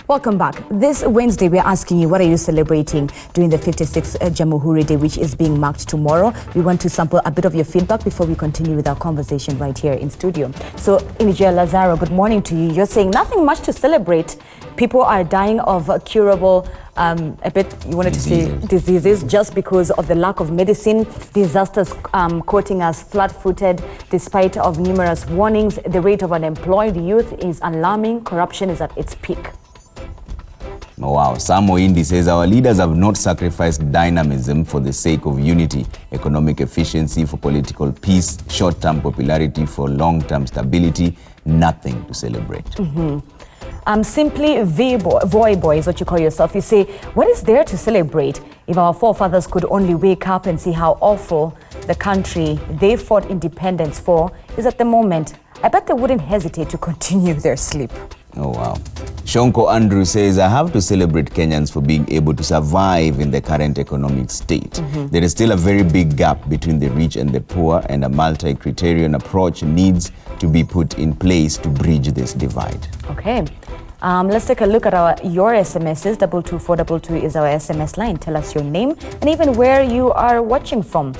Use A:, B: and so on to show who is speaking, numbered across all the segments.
A: Welcome back. This Wednesday, we're asking you, what are you celebrating during the 56th Jamhuri Day, which is being marked tomorrow? We want to sample a bit of your feedback before we continue with our conversation right here in studio. So, Inijia Lazaro, good morning to you. You're saying nothing much to celebrate. People are dying of curable, diseases just because of the lack of medicine. Disasters quoting us flat-footed despite of numerous warnings. The rate of unemployed youth is alarming. Corruption is at its peak.
B: Oh, wow. Samo Indi says our leaders have not sacrificed dynamism for the sake of unity, economic efficiency for political peace, short-term popularity for long-term stability. Nothing to celebrate.
A: Simply Voy Boy is what you call yourself. You say, what is there to celebrate if our forefathers could only wake up and see how awful the country they fought independence for is at the moment? I bet they wouldn't hesitate to continue their sleep.
B: Oh, wow. Shonko Andrew says, I have to celebrate Kenyans for being able to survive in the current economic state. There is still a very big gap between the rich and the poor, and a multi-criterion approach needs to be put in place to bridge this divide.
A: Okay. Let's take a look at your SMSs. 22422 is our SMS line. Tell us your name and even where you are watching from.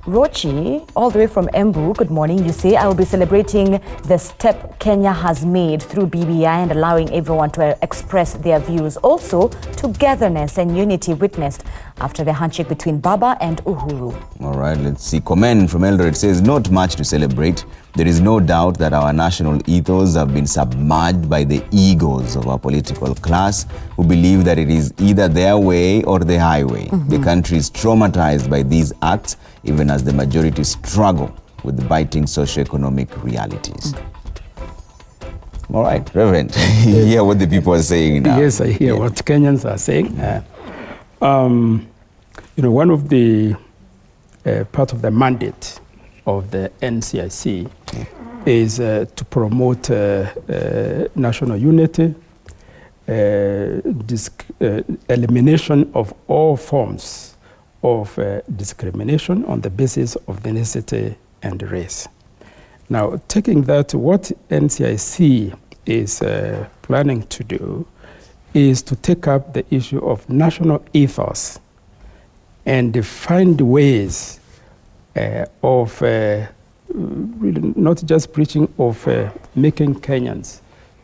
A: Rochi, all the way from Embu, good morning. You say, I will be celebrating the step Kenya has made through BBI and allowing everyone to express their views. Also, togetherness and unity witnessed after the handshake between Baba and Uhuru.
B: All right, let's see. Comment from Eldoret says, not much to celebrate. There is no doubt that our national ethos have been submerged by the egos of our political class who believe that it is either their way or the highway. The country is traumatized by these acts, even as the majority struggle with the biting socioeconomic realities. All right, Reverend, you hear what the people are saying now.
C: Yes, I hear what Kenyans are saying. One of the part of the mandate of the NCIC is to promote national unity, elimination of all forms of discrimination on the basis of ethnicity and race. Now, taking that, what NCIC is planning to do is to take up the issue of national ethos and find ways of really not just preaching of making Kenyans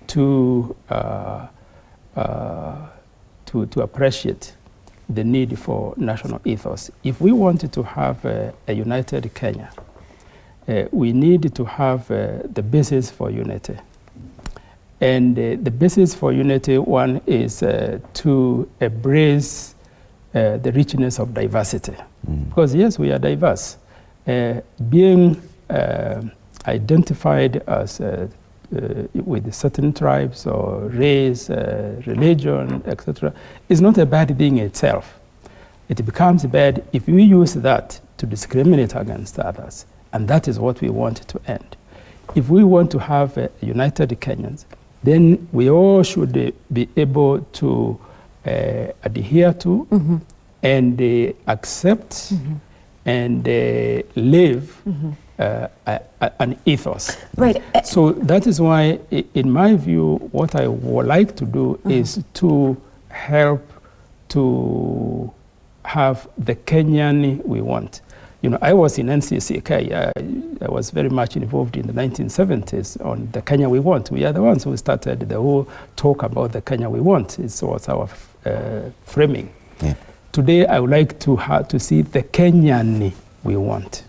C: to appreciate the need for national ethos. If we wanted to have a united Kenya, we need to have the basis for unity. And the basis for unity, one is to embrace the richness of diversity. Because yes, we are diverse. Being identified as with certain tribes or race, religion, etc., is not a bad thing itself. It becomes bad if we use that to discriminate against others, and that is what we want to end. If we want to have united Kenyans, then we all should be able to adhere to and accept and live an ethos.
A: Right.
C: So that is why, in my view, what I would like to do is to help to have the Kenyan we want. I was in NCCK. I was very much involved in the 1970s on the Kenya we want. We are the ones who started the whole talk about the Kenya we want. It was our framing. Yeah. Today, I would like to see the Kenyan we want.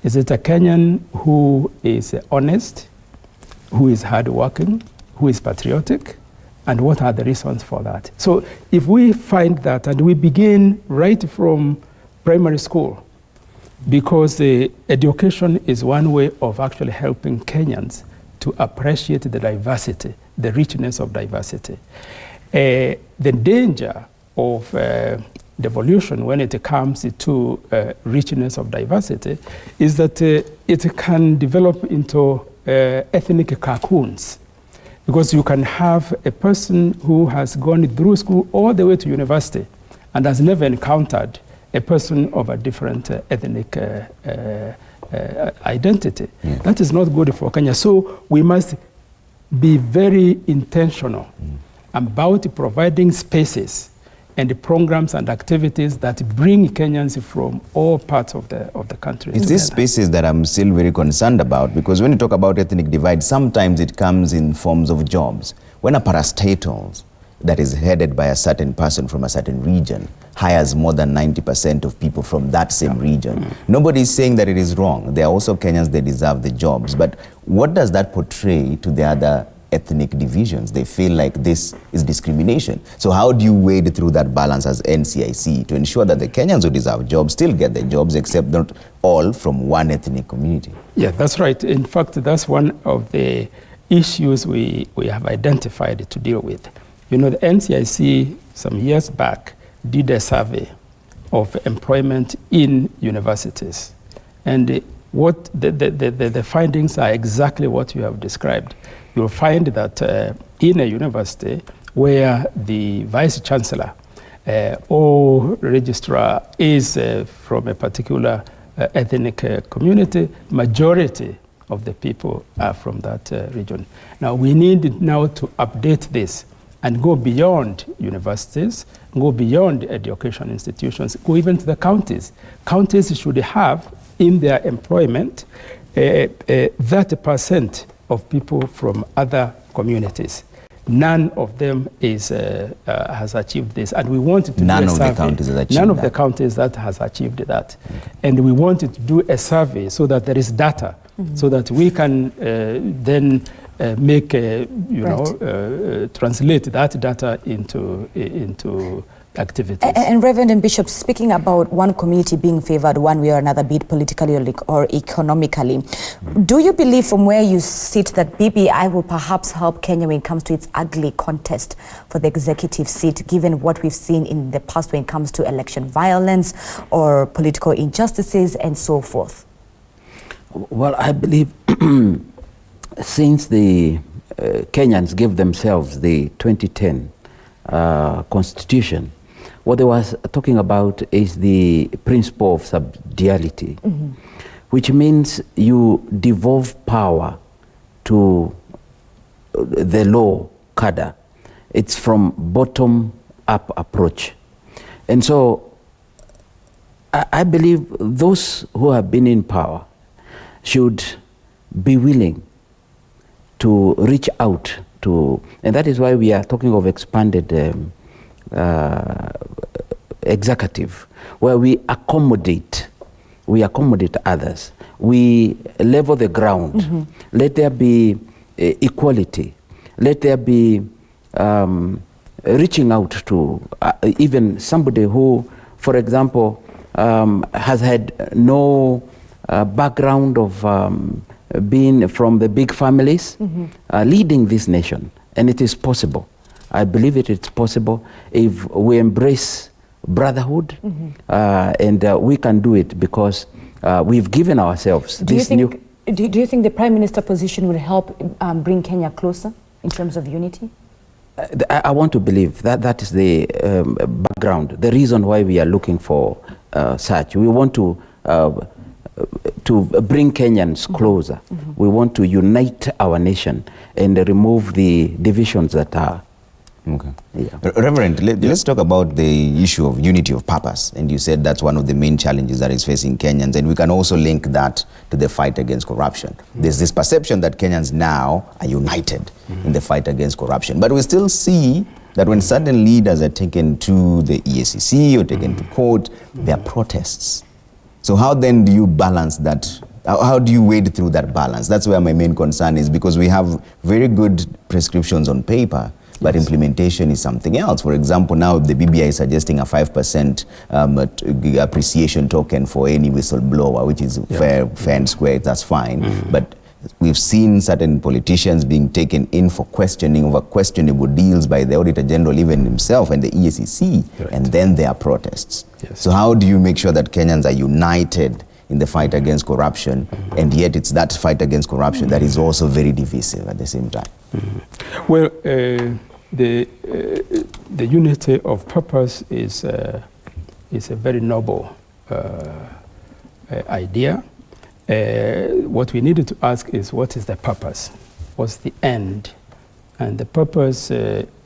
C: Is it a Kenyan who is honest, who is hardworking, who is patriotic, and what are the reasons for that? So if we find that, and we begin right from primary school, because education is one way of actually helping Kenyans to appreciate the diversity, the richness of diversity. The danger of devolution when it comes to richness of diversity is that it can develop into ethnic cocoons, because you can have a person who has gone through school all the way to university and has never encountered a person of a different ethnic identity. Yeah. That is not good for Kenya. So we must be very intentional about providing spaces and the programs and activities that bring Kenyans from all parts of the country.
B: It's these spaces that I'm still very concerned about, because when you talk about ethnic divide, sometimes it comes in forms of jobs. When a parastatal that is headed by a certain person from a certain region hires more than 90% of people from that same region, nobody is saying that it is wrong. They are also Kenyans, they deserve the jobs. But what does that portray to the other ethnic divisions? They feel like this is discrimination. So how do you wade through that balance as NCIC to ensure that the Kenyans who deserve jobs still get their jobs, except not all from one ethnic community?
C: Yeah, that's right. In fact, that's one of the issues we have identified to deal with. You know, the NCIC some years back did a survey of employment in universities. And what the findings are exactly what you have described. You'll find that in a university where the vice chancellor or registrar is from a particular ethnic community, majority of the people are from that region. Now we need now to update this and go beyond universities, go beyond education institutions, go even to the counties. Counties should have in their employment 30% of people from other communities. None of them has achieved this, and we wanted to
B: none
C: do a survey.
B: Of the counties has achieved
C: None of
B: that.
C: the counties that has achieved that, and we wanted to do a survey so that there is data, so that we can then make translate that data into activities.
A: And Reverend and Bishop, speaking about one community being favored one way or another, be it politically or economically, do you believe from where you sit that BBI will perhaps help Kenya when it comes to its ugly contest for the executive seat, given what we've seen in the past when it comes to election violence or political injustices and so forth?
D: Well, I believe since the Kenyans gave themselves the 2010 constitution, what they was talking about is the principle of subsidiarity, which means you devolve power to the law cadre. It's from bottom-up approach. And so I believe those who have been in power should be willing to reach out to, and that is why we are talking of expanded executive, where we accommodate others. We level the ground. Let there be equality. Let there be reaching out to even somebody who, for example, has had no background of being from the big families, leading this nation. And it is possible. I believe it's possible if we embrace brotherhood, and we can do it because we've given ourselves this new...
A: Do you think the Prime Minister position will help bring Kenya closer in terms of unity?
D: I want to believe that that is the background, the reason why we are looking for such. We want to bring Kenyans closer. We want to unite our nation and remove the divisions that are.
B: Okay. Yeah. Reverend, let's talk about the issue of unity of purpose. And you said that's one of the main challenges that is facing Kenyans. And we can also link that to the fight against corruption. There's this perception that Kenyans now are united in the fight against corruption. But we still see that when certain leaders are taken to the EACC or taken to court, there are protests. So how then do you balance that? How do you wade through that balance? That's where my main concern is, because we have very good prescriptions on paper, but implementation is something else. For example, now the BBI is suggesting a 5% appreciation token for any whistleblower, which is fair and square, that's fine. But we've seen certain politicians being taken in for questioning over questionable deals by the Auditor General, even himself, and the EACC, and then there are protests. So how do you make sure that Kenyans are united in the fight against corruption, and yet it's that fight against corruption that is also very divisive at the same time?
C: Well, the unity of purpose is a very noble idea. What we needed to ask is, what is the purpose? What's the end And the purpose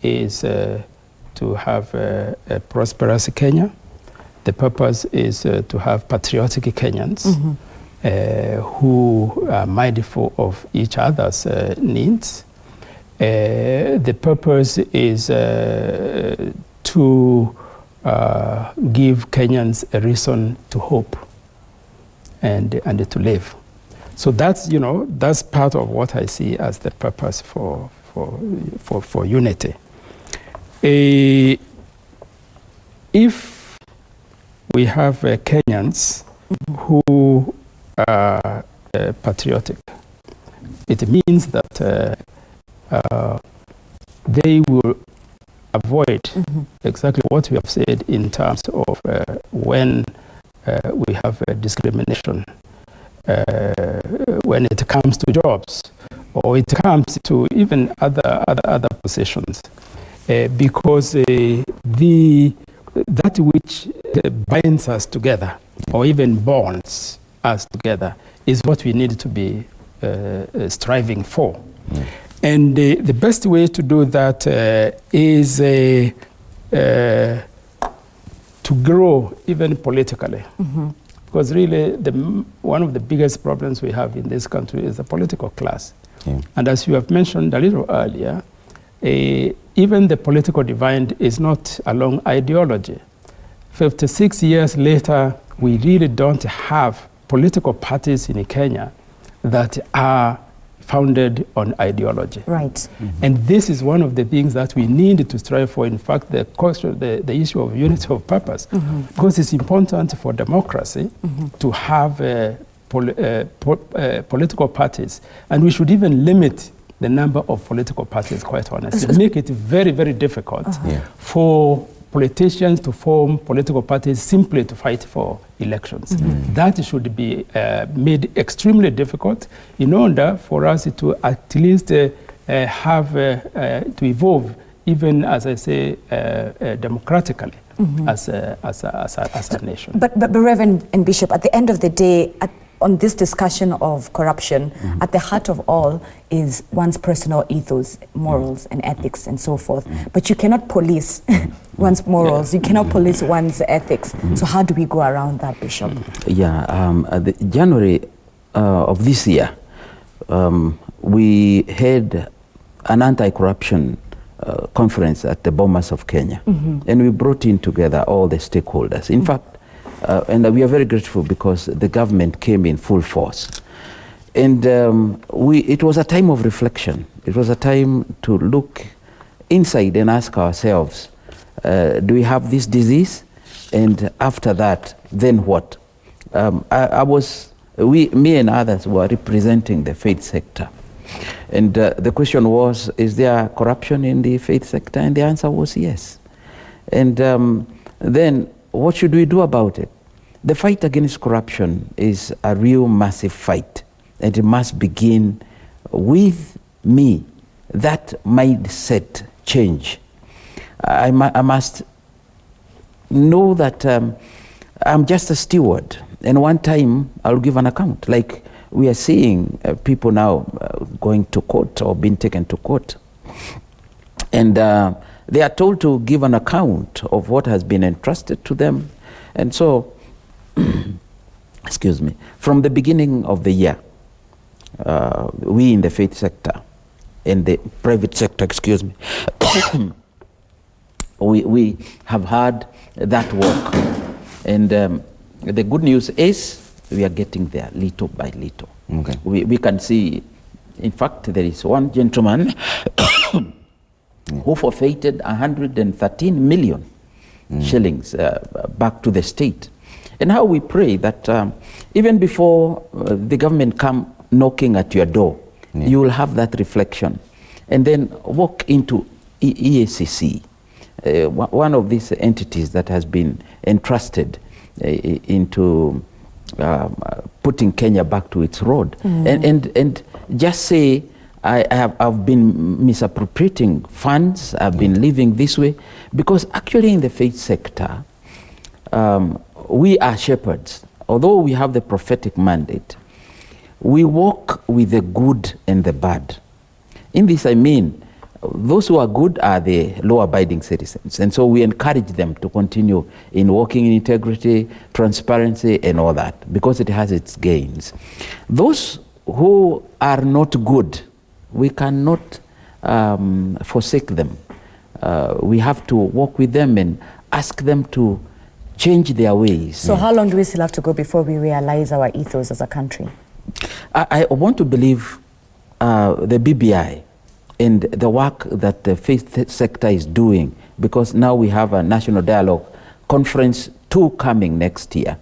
C: is to have a prosperous Kenya. The purpose is to have patriotic Kenyans who are mindful of each other's needs. The purpose is to give Kenyans a reason to hope and to live. So that's, you know, that's part of what I see as the purpose for unity. If we have Kenyans who are patriotic, it means that they will avoid exactly what we have said in terms of when we have discrimination, when it comes to jobs, or it comes to even other positions, because that which binds us together, or even bonds us together, is what we need to be striving for. And the best way to do that is to grow even politically. Because really, one of the biggest problems we have in this country is the political class. And as you have mentioned a little earlier, even the political divide is not along ideology. 56 years later, we really don't have political parties in Kenya that are founded on ideology.
A: Right.
C: And this is one of the things that we need to strive for. In fact, the issue of unity of purpose, because it's important for democracy to have political parties, and we should even limit the number of political parties, quite honestly. Make it very, very difficult for politicians to form political parties simply to fight for elections. That should be made extremely difficult in order for us to at least have to evolve, even, as I say, democratically as a nation.
A: But Reverend and Bishop, at the end of the day, on this discussion of corruption, at the heart of all is one's personal ethos, morals and ethics and so forth. But you cannot police one's morals, you cannot police one's ethics. So how do we go around that, Bishop?
D: The January of this year, we had an anti-corruption conference at the Bomas of Kenya. And we brought in together all the stakeholders. In fact, and we are very grateful because the government came in full force. And it was a time of reflection. It was a time to look inside and ask ourselves, do we have this disease? And after that, then what? Me and others were representing the faith sector. And the question was, is there corruption in the faith sector? And the answer was yes. And then what should we do about it? The fight against corruption is a real massive fight, and it must begin with me, that mindset change. I must know that I'm just a steward, and one time I'll give an account. Like we are seeing people now going to court or being taken to court, and they are told to give an account of what has been entrusted to them. And so, excuse me, from the beginning of the year, we in the faith sector, in the private sector, excuse me, we have had that work. And the good news is we are getting there little by little.
B: Okay.
D: We can see, in fact, there is one gentleman who forfeited 113 million shillings back to the state. And how we pray that even before the government come knocking at your door, you will have that reflection. And then walk into EACC, one of these entities that has been entrusted into putting Kenya back to its road. And just say, I've been misappropriating funds, I've been living this way, because actually in the faith sector, we are shepherds. Although we have the prophetic mandate, we walk with the good and the bad. In this I mean, those who are good are the law-abiding citizens. And so we encourage them to continue in working in integrity, transparency, and all that, because it has its gains. Those who are not good, we cannot forsake them. We have to work with them and ask them to change their ways.
A: So how long do we still have to go before we realize our ethos as a country?
D: I want to believe the BBI and the work that the faith sector is doing, because now we have a National Dialogue Conference 2 coming next year.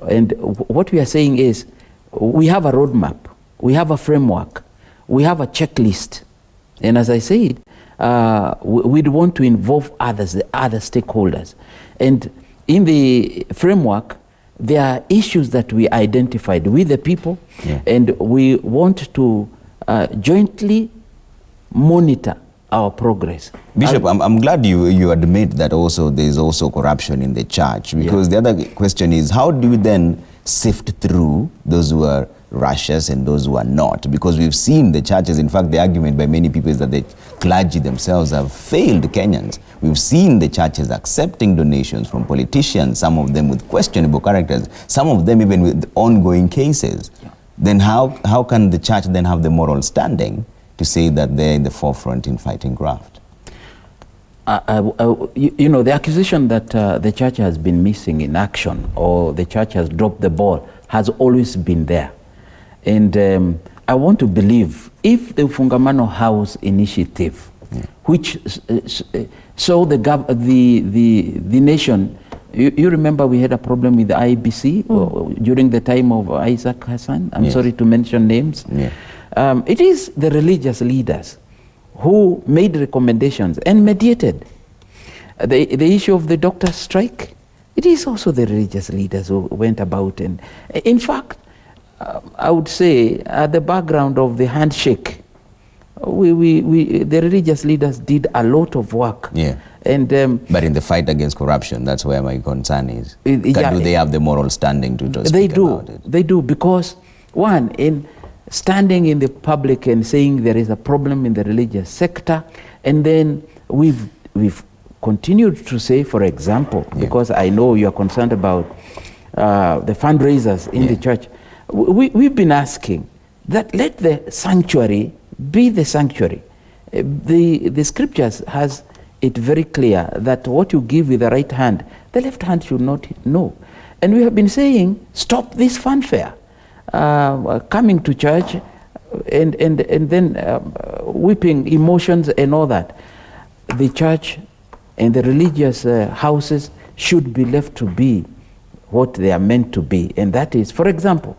D: And what we are saying is, we have a roadmap, we have a framework, we have a checklist. And as I said, we'd want to involve others, the other stakeholders. And in the framework, there are issues that we identified with the people, and we want to jointly monitor our progress.
B: Bishop, I'm glad you admit that also there is also corruption in the church, because the other question is, how do we then sift through those who are righteous and those who are not? Because we've seen the churches, in fact, the argument by many people is that the clergy themselves have failed Kenyans. We've seen the churches accepting donations from politicians, some of them with questionable characters, some of them even with ongoing cases. Then how can the church then have the moral standing to say that they're in the forefront in fighting graft?
D: You know, the accusation that the church has been missing in action, or the church has dropped the ball, has always been there. And I want to believe, if the Fungamano House initiative, which saw the nation, you remember we had a problem with the IBC during the time of Isaac Hassan. I'm sorry to mention names. It is the religious leaders who made recommendations and mediated. The issue of the doctor strike, it is also the religious leaders who went about. And in fact, I would say at the background of the handshake, the religious leaders did a lot of work. And
B: but in the fight against corruption, that's where my concern is. Do they have the moral standing to speak about it?
D: They do, because one, in standing in the public and saying there is a problem in the religious sector, and then we've continued to say, for example, because I know you are concerned about the fundraisers in the church, we've been asking that let the sanctuary be the sanctuary. The scriptures has it very clear that what you give with the right hand, the left hand should not know. And we have been saying, stop this fanfare. Coming to church and then whipping emotions and all that. The church and the religious houses should be left to be what they are meant to be. And that is, for example,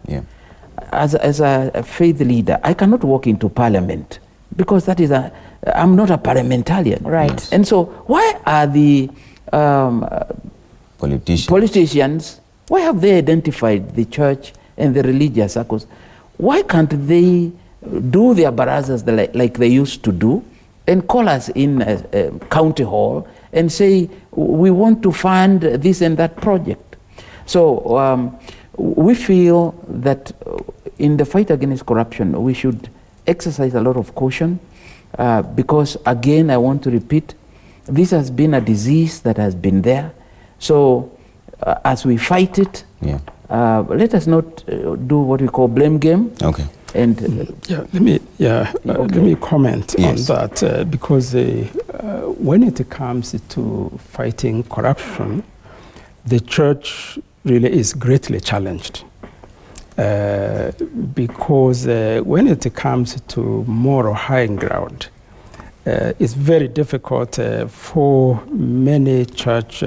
D: as a faith leader, I cannot walk into parliament, because that is I'm not a parliamentarian.
A: Right.
D: And so why are the politicians, why have they identified the church and the religious circles? Why can't they do their barazas like they used to do, and call us in county hall and say, we want to fund this and that project? So we feel that in the fight against corruption, we should exercise a lot of caution, because again, I want to repeat, this has been a disease that has been there. So as we fight it, let us not do what we call blame game.
B: Okay.
D: And
C: let me comment on that, because when it comes to fighting corruption, the church really is greatly challenged, because when it comes to moral high ground, it's very difficult for many church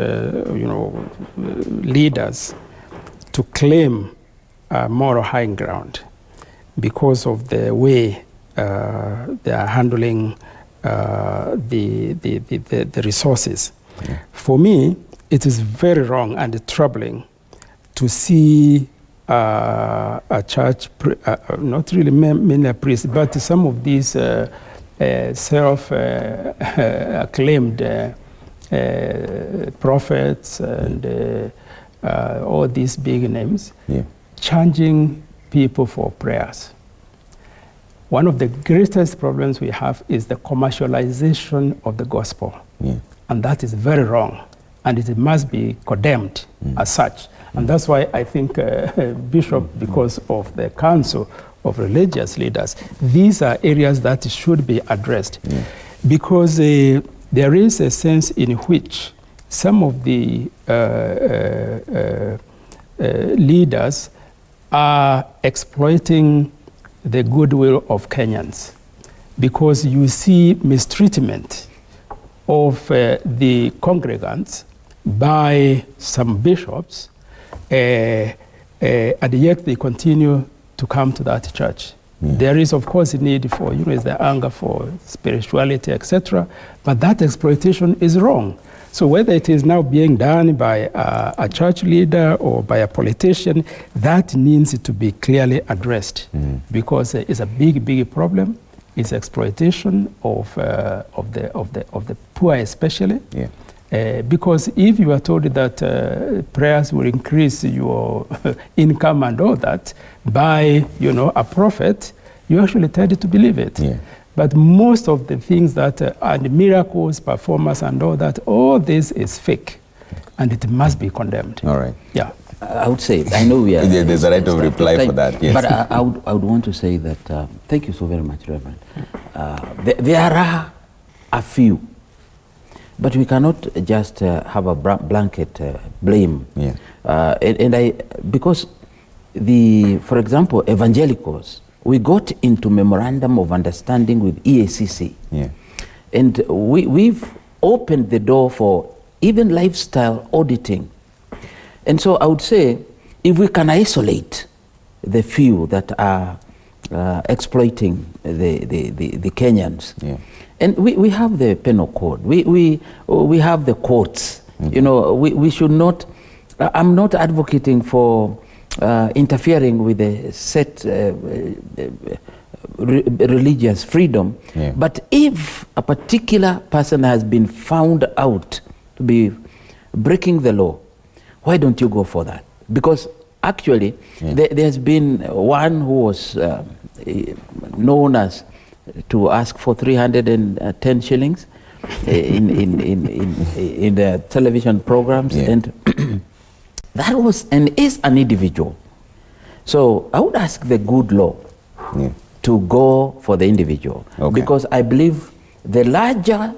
C: leaders to claim moral high ground, because of the way they are handling the resources. For me, it is very wrong and troubling to see a church, not really many priests, but some of these self-acclaimed prophets and all these big names, charging people for prayers. one of the greatest problems we have is the commercialization of the gospel.
B: Yeah.
C: And that is very wrong. And it must be condemned as such. And that's why I think Bishop, because of the Council of Religious Leaders, these are areas that should be addressed. Yeah. Because there is a sense in which some of the leaders are exploiting the goodwill of Kenyans, because you see mistreatment of the congregants by some bishops, and yet they continue to come to that church. Yeah. There is, of course, a need for, is the anger for spirituality, etc., but that exploitation is wrong. So whether it is now being done by a church leader or by a politician, that needs to be clearly addressed, because it's a big problem. It's exploitation of the poor, especially. Yeah. Because if you are told that prayers will increase your income and all that by a prophet, you actually tend to believe it. Yeah. But most of the things that and miracles, performance, and all this is fake, and it must be condemned.
B: All right.
C: Yeah.
D: I would say, I know we are...
B: There's a right of reply for that, yes.
D: But I would want to say that, thank you so very much, Reverend. There are a few, but we cannot just have a blanket blame. Yeah. Because for example, evangelicals, we got into memorandum of understanding with EACC. Yeah. And we've opened the door for even lifestyle auditing. And so I would say, if we can isolate the few that are exploiting the Kenyans, yeah. And we have the penal code, we have the courts, we should not, I'm not advocating for interfering with the set religious freedom, yeah. But if a particular person has been found out to be breaking the law, why don't you go for that? Because actually, yeah. There's been one who was known as to ask for 310 shillings in the television programs, yeah. And that was and is an individual. So I would ask the good law, yeah. to go for the individual, okay. Because I believe the larger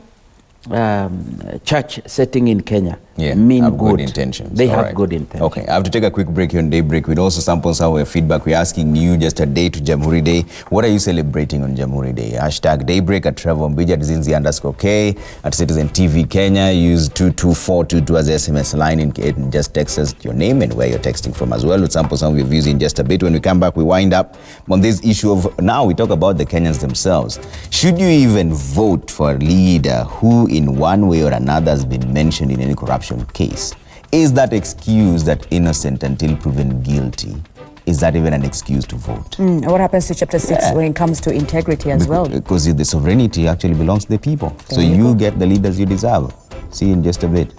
D: church setting in Kenya, yeah, mean good intentions. They have good intentions.
B: Okay, I have to take a quick break here on Daybreak. We'd also sample some of your feedback. We're asking you just a day to Jamhuri Day. What are you celebrating on Jamhuri Day? Hashtag Daybreak at Trevor Mbija, @Zinzi_K, at Citizen TV Kenya. Use 22422 as the SMS line and just text us your name and where you're texting from as well. We'll sample some of your views in just a bit. When we come back, we wind up on this issue of, now we talk about the Kenyans themselves. Should you even vote for a leader who in one way or another has been mentioned in any corruption case? Is that excuse that innocent until proven guilty? Is that even an excuse to vote?
A: What happens to chapter 6 when it comes to integrity as well?
B: Because the sovereignty actually belongs to the people. So you get the leaders you deserve. See you in just a bit.